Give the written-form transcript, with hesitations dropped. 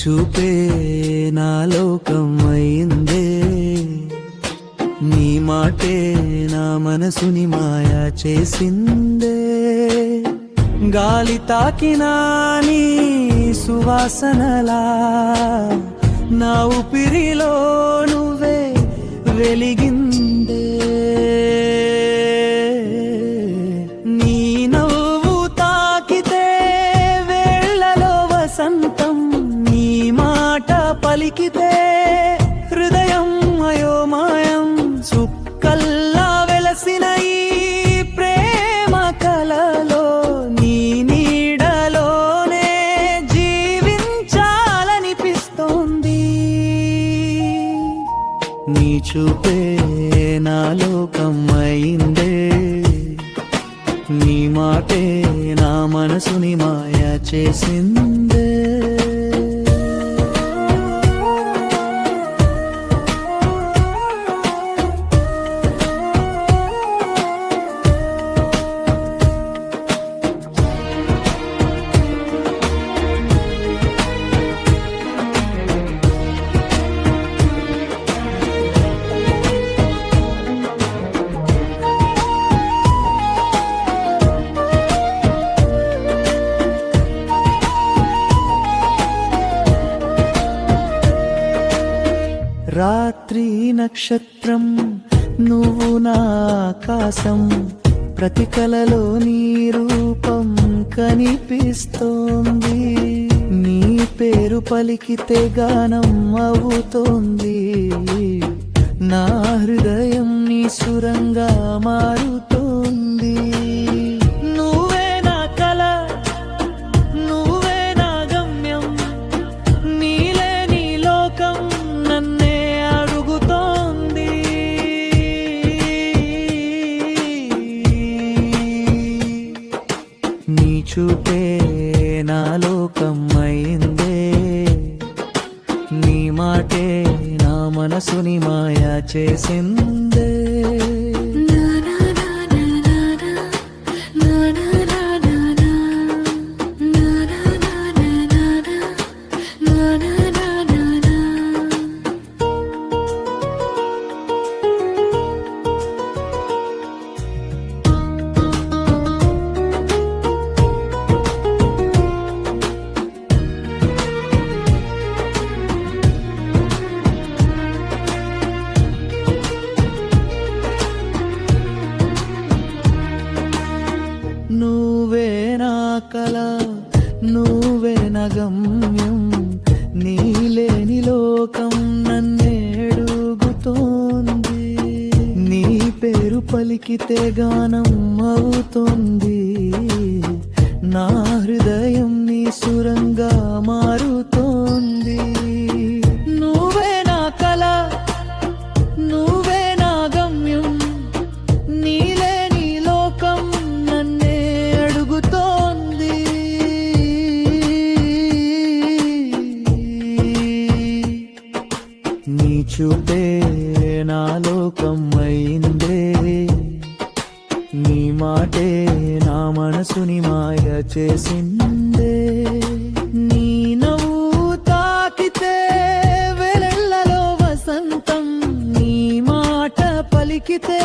చూపే నా లోకం అయిందే, నీ మాటే నా మనసుని మాయా చేసిందే. గాలి తాకినా నీ సువాసనలా నా ఊపిరిలో నువ్వే వెలిగిందే. నీ నవ్వు తాకితే వేళ్లలో వసంతం, నీ మాట పలికితే హృదయం అయోమయం. చుక్కల్లా వెలసిన ఈ ప్రేమ కలలో నీ నీడలోనే జీవించాలనిపిస్తోంది. నీ చూపే నా లోకం అయిందే, నీ మాటే నా మనసుని మాయా చేసిందే. రాత్రి నక్షత్రం నువ్వు నా ఆకాశం, ప్రతి కలలో నీ రూపం కనిపిస్తోంది. నీ పేరు పలికితే గానం అవుతోంది, నా హృదయం నీ సురంగా మారుతోంది. నువ్వే నా కల, నువ్వే నా గమ్యం, నీలే నీ లోకం నన్నే అడుగుతోంది. నీ చూపే నా లోకం అయిందే, నీ మాటే నా మనసుని మాయా చేసిందే. నువ్వే నా కల, నువ్వే నా గమ్యం, నీలేని లోకం నన్నేడుగుతోంది. నీ పేరు పలికితే గానం అవుతోంది, నా హృదయం నీ సురంగా మారుతోంది. నువ్వే నా కల, నువ్వే నా గమ్యం, నీలే నీ లోకం నన్నే అడుగుతోంది. నీ చూపే నా లోకం అయిందే, నీ మాటే నా మనసుని మాయ చేసిందే. నీ నవ్వు తాకితే వేళల్లో వసంతం, నీ మాట పలికితే